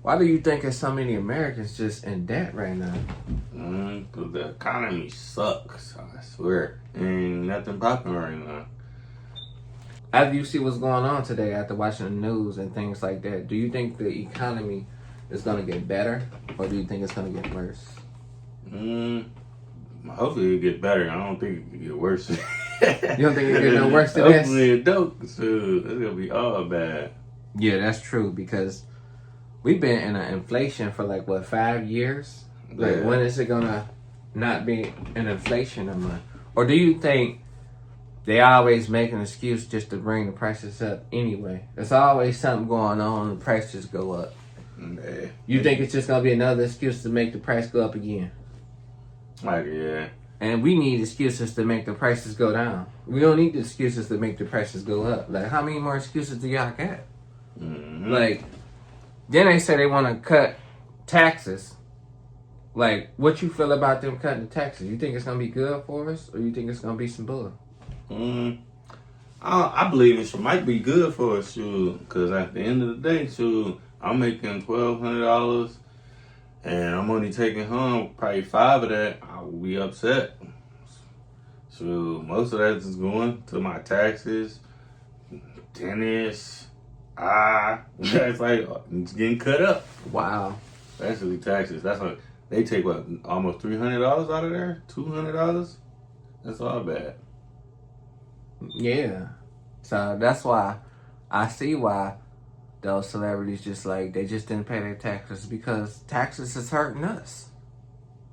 Why do you think there's so many Americans just in debt right now? 'Cause the economy sucks. I swear, ain't nothing popping right now. After you see what's going on today, after watching the news and things like that, do you think the economy is going to get better, or do you think it's going to get worse? Hopefully it get better. I don't think it can get worse. You don't think it get no worse than this? Hopefully it don't. So it's gonna be all bad. Yeah, that's true, because we've been in an inflation for like, what, 5 years? Like, Yeah. when is it going to not be an inflation no more? Or do you think they always make an excuse just to bring the prices up anyway? There's always something going on, the prices go up. Yeah. You think it's just going to be another excuse to make the price go up again? Like, yeah. And we need excuses to make the prices go down. We don't need excuses to make the prices go up. Like, how many more excuses do y'all got? Mm-hmm. Like, then they say they want to cut taxes. Like, what you feel about them cutting the taxes? You think it's going to be good for us, or you think it's going to be some bull? I believe it might be good for us, because at the end of the day, I'm making $1,200, and I'm only taking home probably 5 of that. I will be upset. So most of that is going to my taxes, dentist. It's like it's getting cut up. Wow. Especially taxes. That's like they take what, almost $300 out of there, $200. That's all bad. Yeah. So that's why I see why those celebrities just like, they just didn't pay their taxes, because taxes is hurting us.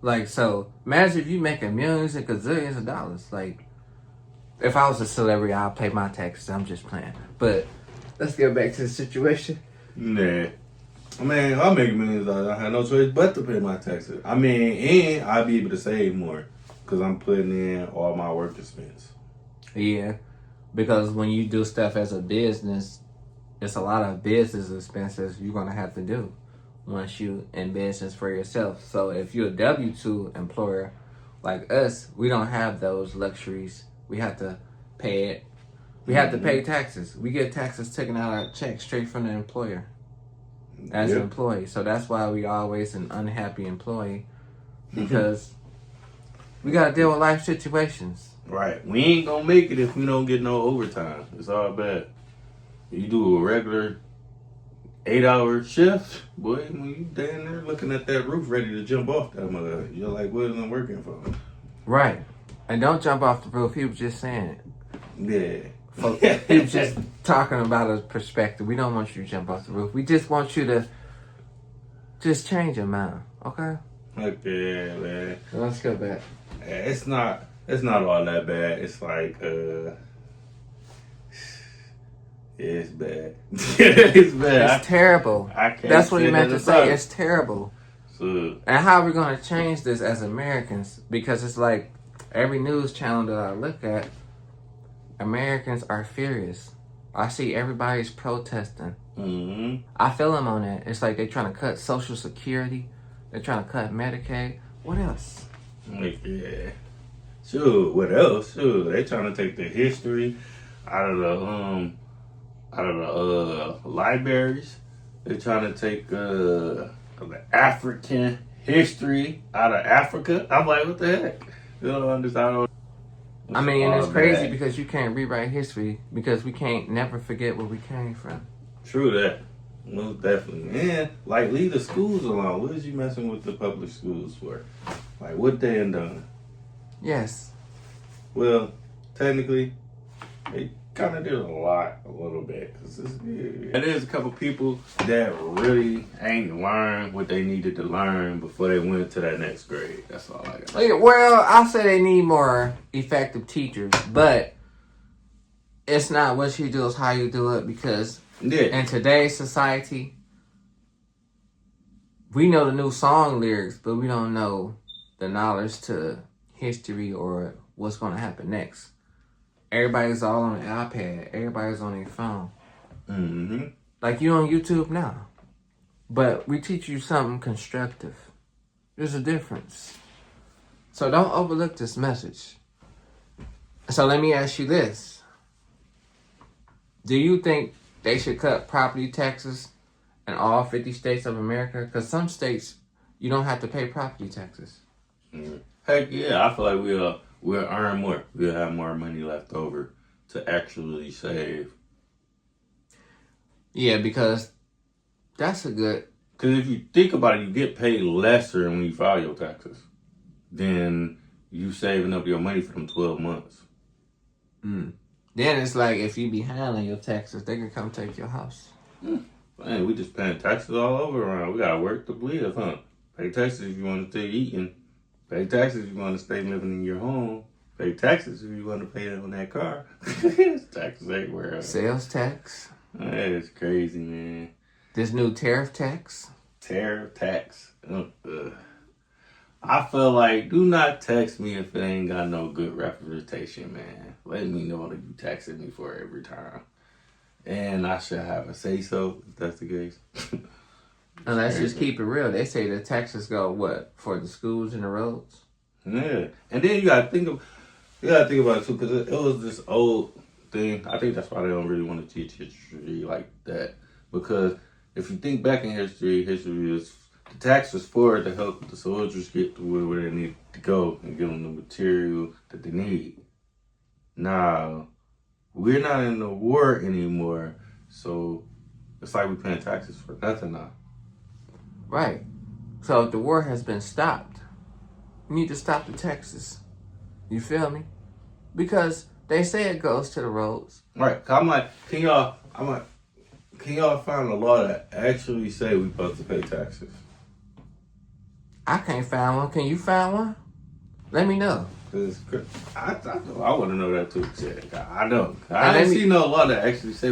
Like, so imagine if you making millions and gazillions of dollars. Like, if I was a celebrity, I'd pay my taxes. I'm just playing. But let's get back to the situation. Nah. I mean, if I make millions, I have no choice but to pay my taxes. I mean, and I'll be able to save more because I'm putting in all my work expense. Yeah, because when you do stuff as a business, it's a lot of business expenses you're going to have to do once you in business for yourself. So if you're a W-2 employer like us, we don't have those luxuries. We have to pay it. We have to pay taxes. We get taxes taken out of our check straight from the employer as an employee. So that's why we always an unhappy employee, because we got to deal with life situations. Right. We ain't going to make it if we don't get no overtime. It's all bad. You do a regular 8-hour shift, boy, when you down there looking at that roof ready to jump off that mother, you're like, what am I working for? Right. And don't jump off the roof. He was just saying Yeah. it. He was just talking about a perspective. We don't want you to jump off the roof. We just want you to just change your mind, okay? Okay, man. Let's go back. It's not all that bad. It's like, it's bad. It's bad. It's terrible. I can't. That's what he meant to say. About. It's terrible. So, and how are we going to change this as Americans? Because it's like every news channel that I look at, Americans are furious. I see everybody's protesting. I feel them on that. It's like they're trying to cut Social Security. They're trying to cut Medicaid. What else? Yeah. Sure. What else? Sure. They're trying to take the history out of the libraries. They're trying to take the African history out of Africa. I'm like, what the heck? You don't understand. I mean, and it's crazy because you can't rewrite history, because we can't never forget where we came from. True that. Most definitely. And, like, leave the schools alone. What is you messing with the public schools for? Like, what they ain't done? Yes. Well, technically, they kind of did a little bit. There's a couple people that really ain't learned what they needed to learn before they went to that next grade. That's all I got. Well, I say they need more effective teachers, but it's not what you do, it's how you do it, because in today's society, we know the new song lyrics, but we don't know the knowledge to history or what's going to happen next. Everybody's all on an iPad. Everybody's on their phone. Like, you on YouTube now. But we teach you something constructive. There's a difference. So don't overlook this message. So let me ask you this. Do you think they should cut property taxes in all 50 states of America? Because some states, you don't have to pay property taxes. Heck yeah, I feel like we'll earn more. We'll have more money left over to actually save. Yeah, because that's a good... Because if you think about it, you get paid lesser when you file your taxes than you saving up your money for them 12 months. Then it's like if you behind on your taxes, they can come take your house. Man, we just paying taxes all over around. We gotta work to live, huh? Pay taxes if you want to stay eating. Pay taxes if you want to stay living in your home. Pay taxes if you want to pay on that car. Taxes everywhere. Sales tax. That is crazy, man. This new tariff tax. Tariff tax. I feel like, do not text me if it ain't got no good representation, man. Let me know that you texting me for every time. And I should have a say-so, if that's the case. And let's just keep it real. They say the taxes go, what, for the schools and the roads? Yeah. And then you gotta think about it, too, because it was this old thing. I think that's why they don't really want to teach history like that. Because if you think back in history is the tax was for to help the soldiers get to where they need to go and give them the material that they need. Now, we're not in the war anymore, so it's like we're paying taxes for nothing now. Right. So if the war has been stopped, we need to stop the taxes. You feel me? Because they say it goes to the roads. Right. I'm like, can y'all find a law that actually say we're supposed to pay taxes? I can't find one. Can you find one? Let me know. I want to know that too. Yeah, I know. I didn't see no law that actually say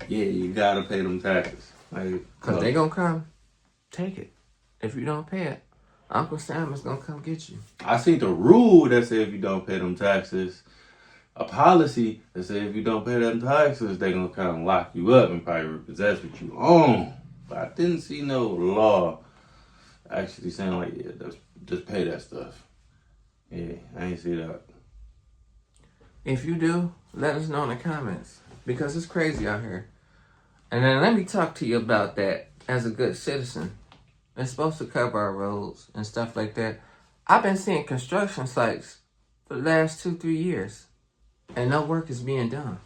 you gotta pay them taxes. Because they gonna come take it. If you don't pay it, Uncle Sam is gonna come get you. I see the rule that say if you don't pay them taxes, a policy that say if you don't pay them taxes, they gonna kind of lock you up and probably repossess what you own. But I didn't see no law actually saying like, just pay that stuff. Yeah, I ain't see that. If you do, let us know in the comments. Because it's crazy out here. And then let me talk to you about that as a good citizen. It's supposed to cover our roads and stuff like that. I've been seeing construction sites for the last 2-3 years. And no work is being done.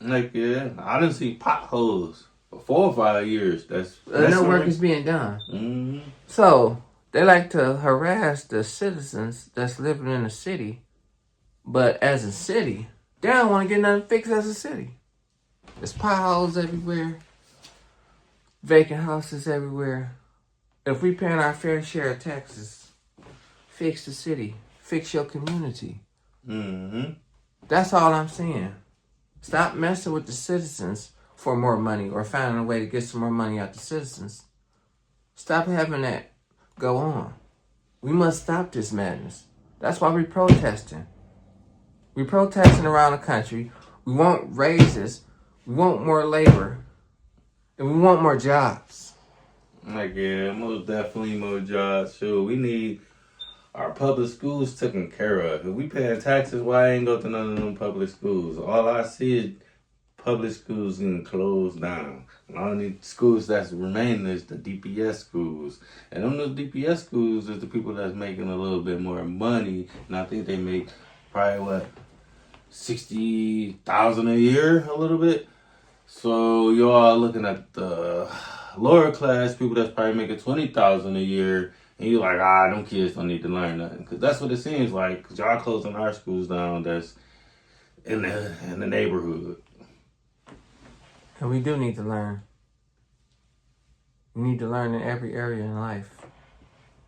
Like, yeah, I didn't see potholes for 4 or 5 years. That's no work is being done. Mm-hmm. So, they like to harass the citizens that's living in the city. But as a city, they don't want to get nothing fixed as a city. There's potholes everywhere. Vacant houses everywhere. If we paying our fair share of taxes, fix the city. Fix your community. Mm-hmm. That's all I'm saying. Stop messing with the citizens for more money or finding a way to get some more money out the citizens. Stop having that go on. We must stop this madness. That's why we're protesting. We're protesting around the country. We want raises. We want more labor. And we want more jobs. Like, yeah, most definitely more jobs. Sure, we need our public schools taken care of. If we paying taxes, why I ain't go to none of them public schools? All I see is public schools getting closed down. And all the schools that's remaining is the DPS schools. And on those DPS schools is the people that's making a little bit more money. And I think they make probably, $60,000 a year, a little bit. So you all looking at the lower class people that's probably making $20,000 a year. And you're like, them kids don't need to learn nothing. Because that's what it seems like. Because y'all closing our schools down that's in the neighborhood. And we do need to learn. We need to learn in every area in life.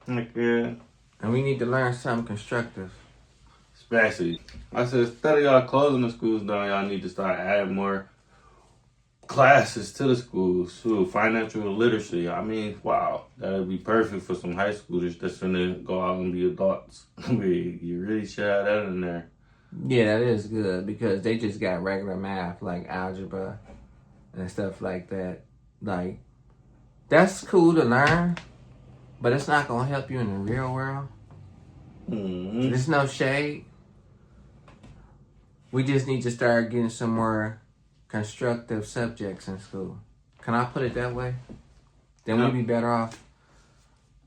Like, yeah. And we need to learn something constructive. Especially, I said, instead of y'all closing the schools down, y'all need to start adding more classes to the schools. So financial literacy. I mean, wow, that would be perfect for some high schoolers that's gonna go out and be adults. You really should have that in there. Yeah, that is good because they just got regular math like algebra and stuff like that. Like, that's cool to learn, but it's not gonna help you in the real world. Mm-hmm. There's no shade. We just need to start getting some more constructive subjects in school. Can I put it that way? then we'd be better off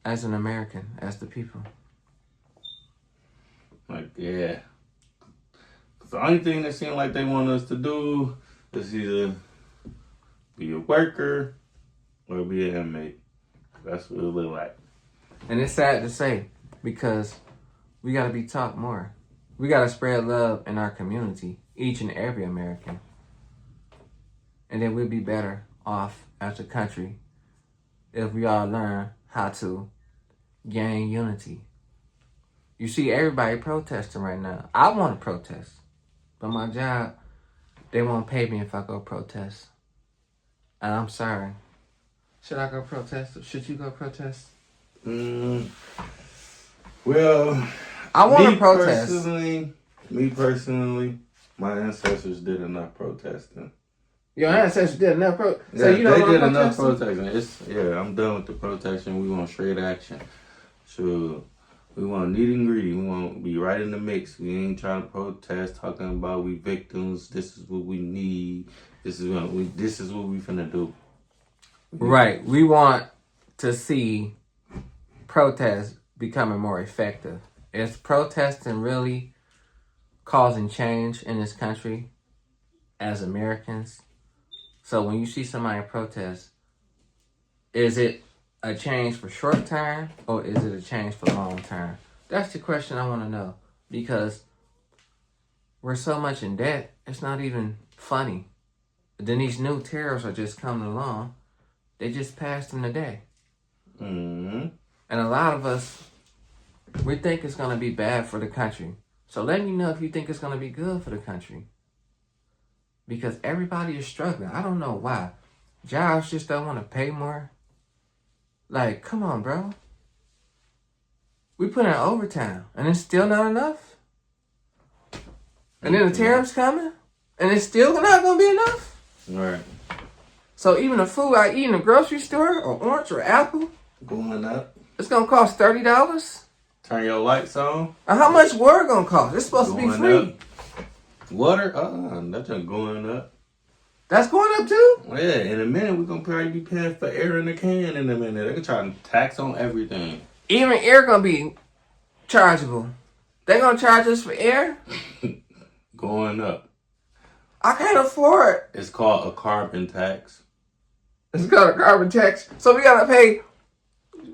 as an American, as the people. Like, yeah. The only thing that seems like they want us to do is either be a worker or be an inmate. That's what it look like. And it's sad to say because we got to be taught more. We got to spread love in our community, each and every American. And then we'll be better off as a country if we all learn how to gain unity. You see everybody protesting right now. I want to protest. But my job, they won't pay me if I go protest. And I'm sorry. Should I go protest or should you go protest? Well, I want to protest. Me personally, my ancestors did enough protesting. Your ancestors did enough protesting? Yeah, So you don't they did want enough protesting. I'm done with the protesting. We want straight action. Sure. We want neat and greedy. We want to be right in the mix. We ain't trying to protest, talking about we victims. This is what we need. This is what we finna do. Right. We want to see protests becoming more effective. Is protesting really causing change in this country as Americans? So when you see somebody protest, is it a change for short term or is it a change for long term? That's the question I want to know, because we're so much in debt, it's not even funny. Then these new tariffs are just coming along. They just passed them today. Mm-hmm. And a lot of us, we think it's going to be bad for the country. So let me know if you think it's going to be good for the country. Because everybody is struggling. I don't know why. Jobs just don't want to pay more. Like, come on, bro. We put in overtime, and it's still not enough. And then the tariffs coming, and it's still not going to be enough. Right. So even the food I eat in the grocery store, or orange or apple, going up. It's going to cost $30. Turn your lights on. And how much water going to cost? It's supposed to be free. Up. Water? That's just going up. That's going up too? Yeah, in a minute we're going to probably be paying for air in the can in a minute. They're going to try to tax on everything. Even air going to be chargeable. They going to charge us for air? Going up. I can't afford it. It's called a carbon tax. It's called a carbon tax. So we got to pay,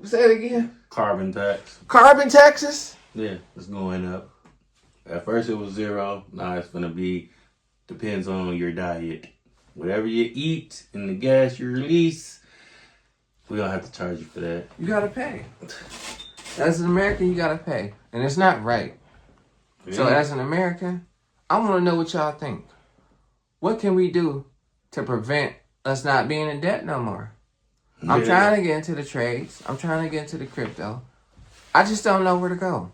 say it again. Carbon tax. Carbon taxes? Yeah, it's going up. At first it was 0. Now it's going to be, depends on your diet. Whatever you eat and the gas you release, we don't have to charge you for that. You got to pay. As an American, you got to pay. And it's not right. Yeah. So as an American, I want to know what y'all think. What can we do to prevent us not being in debt no more? I'm trying to get into the trades. I'm trying to get into the crypto. I just don't know where to go.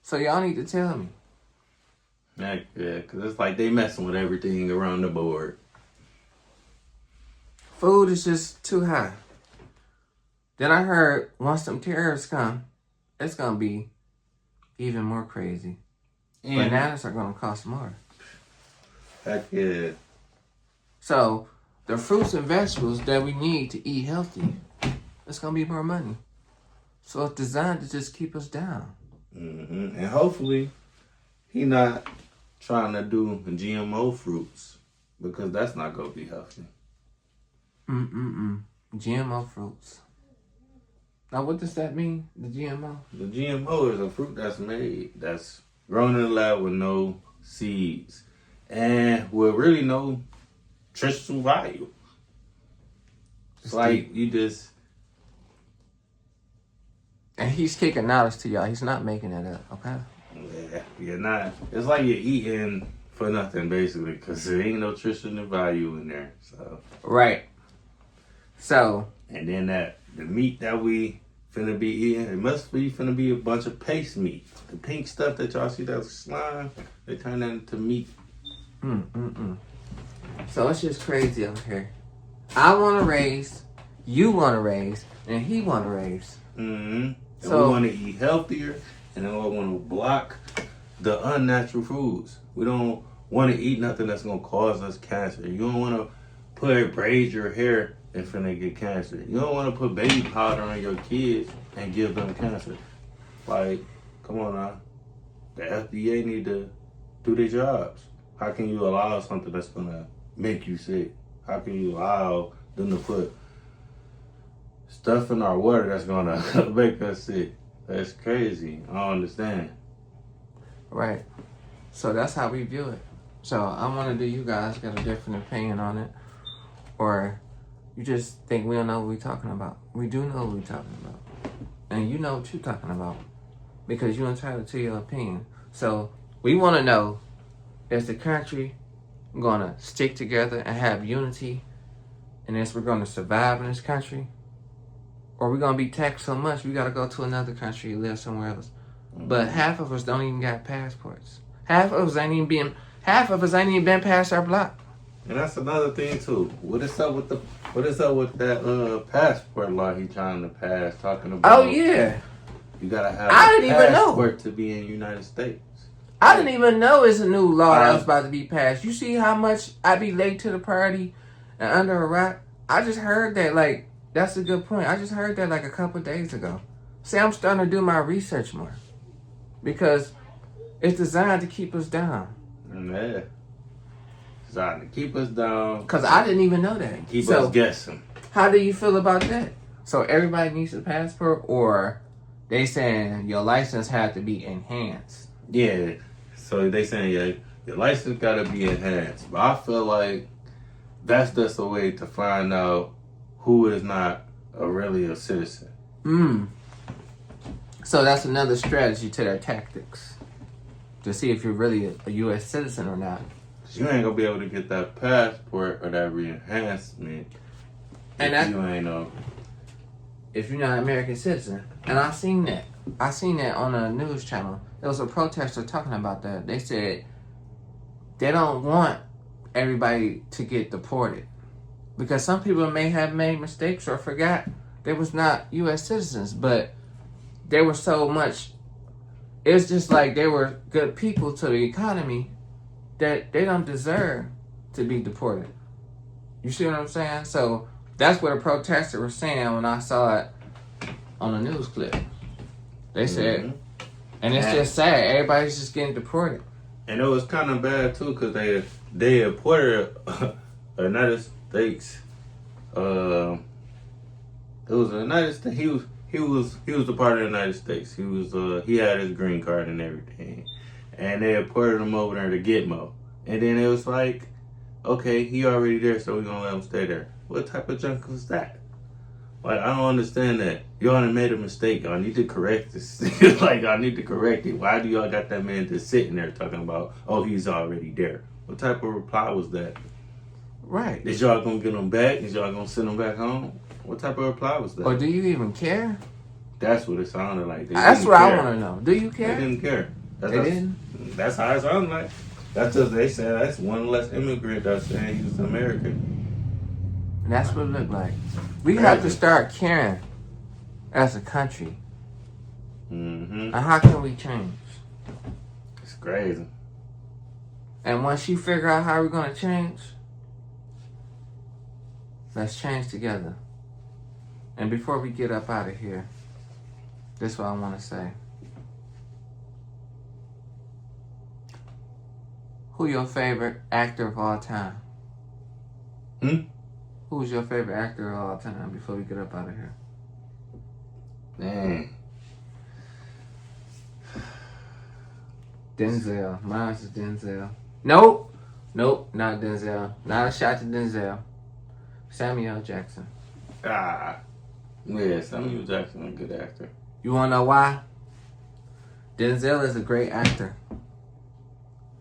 So y'all need to tell me. Yeah, because it's like they messing with everything around the board. Food is just too high. Then I heard once some tariffs come, it's going to be even more crazy. Bananas are going to cost more. Heck yeah. So the fruits and vegetables that we need to eat healthy, it's going to be more money. So it's designed to just keep us down. Mm-hmm. And hopefully he not trying to do GMO fruits, because that's not going to be healthy. GMO fruits. Now what does that mean, the GMO? The GMO is a fruit that's grown in the lab with no seeds and with really no nutritional value. It's like you just... And he's kicking knowledge to y'all. He's not making that up, okay? Yeah, you're not. It's like you're eating for nothing, basically, because there ain't no nutritional value in there. So right. So... And then the meat that we finna be eating, it must be finna be a bunch of paste meat. The pink stuff that y'all see, that's slime, they turn that into meat. So it's just crazy out here. I want to raise, you want to raise, and he want to raise. And so we want to eat healthier, and then we want to block the unnatural foods. We don't want to eat nothing that's going to cause us cancer. You don't want to braid your hair and finna get cancer. You don't want to put baby powder on your kids and give them cancer. Like, come on now. The FDA need to do their jobs. How can you allow something that's gonna make you sick? How can you allow them to put stuff in our water that's gonna make us sick? That's crazy. I don't understand. Right. So that's how we view it. So I wonder, do you guys got a different opinion on it? Or you just think we don't know what we're talking about? We do know what we're talking about. And you know what you're talking about. Because you're entitled to your opinion. So we want to know, is the country going to stick together and have unity? And as we're going to survive in this country? Or we're going to be taxed so much we got to go to another country and live somewhere else? But half of us don't even got passports. Half of us ain't even been past our block. And that's another thing too. What is up with that passport law he trying to pass? Talking about. Oh yeah. You gotta have I a passport to be in the United States. I didn't even know it's a new law that was about to be passed. You see how much I be late to the party and under a rock? I just heard that. Like, that's a good point. I just heard that like a couple of days ago. See, I'm starting to do my research more. Because it's designed to keep us down. Yeah. Designed to keep us down. Because I didn't even know that. Keep us guessing. How do you feel about that? So everybody needs a passport, or they saying your license had to be enhanced? Yeah. So they saying, yeah, your license got to be enhanced. But I feel like that's just a way to find out who is not really a citizen. So that's another strategy to their tactics. To see if you're really a U.S. citizen or not. You ain't going to be able to get that passport or that re-enhancement if you ain't if you're not an American citizen. And I seen that. I seen that on a news channel. There was a protester talking about that. They said they don't want everybody to get deported. Because some people may have made mistakes or forgot they was not U.S. citizens. But they were so much... It's just like they were good people to the economy that they don't deserve to be deported. You see what I'm saying? So that's what a protester was saying when I saw it on a news clip. They said, and it's just sad. Everybody's just getting deported. And it was kind of bad too, because they deported the United States. It was the United States. He was a part of the United States. He had his green card and everything, and they deported him over there to Gitmo. And then it was like, okay, he already there, so we're gonna let him stay there. What type of junk was that? Like, I don't understand that. Y'all done made a mistake. I need to correct this. Like, I need to correct it. Why do y'all got that man just sitting there talking about, oh, he's already there? What type of reply was that? Right. Is y'all gonna get him back? Is y'all gonna send him back home? What type of reply was that? Or do you even care? That's what it sounded like. That's what I want to know. Do you care? They didn't care. They didn't? That's how it sounded like. That's just, they said that's one less immigrant that's saying he was American. And that's what it looked like. We have to start caring as a country. Mm-hmm. And how can we change? It's crazy. And once you figure out how we're going to change, let's change together. And before we get up out of here, this is what I want to say. Who your favorite actor of all time? Who's your favorite actor of all time before we get up out of here? Dang. Denzel. Mine is Denzel. Nope, not Denzel. Not a shot to Denzel. Samuel Jackson. Yeah, Samuel Jackson, a good actor. You want to know why? Denzel is a great actor.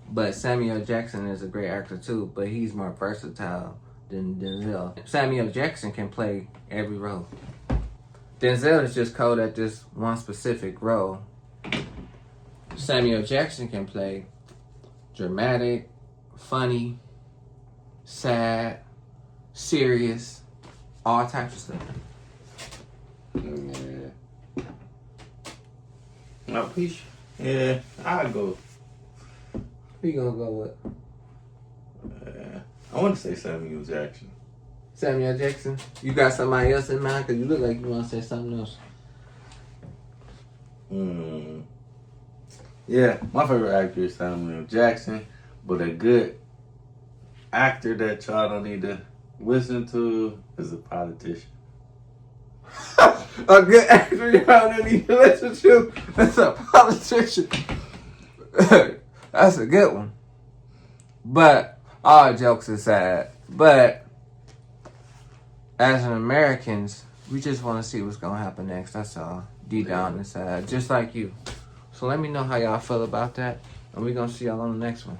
But Samuel Jackson is a great actor too, but he's more versatile than Denzel. Samuel Jackson can play every role. Denzel is just cold at this one specific role. Samuel Jackson can play dramatic, funny, sad, serious, all types of stuff. Yeah, I'll go. Who you gonna go with? I want to say Samuel Jackson. Samuel Jackson. You got somebody else in mind? Because you look like you want to say something else. Yeah, my favorite actor is Samuel Jackson, but a good actor that y'all don't need to listen to is a politician. A good actor you don't need to listen to is a politician. That's a good one. But all jokes aside, but as an Americans, we just want to see what's gonna happen next. That's all. Deep down inside, just like you. So let me know how y'all feel about that, and we're gonna see y'all on the next one.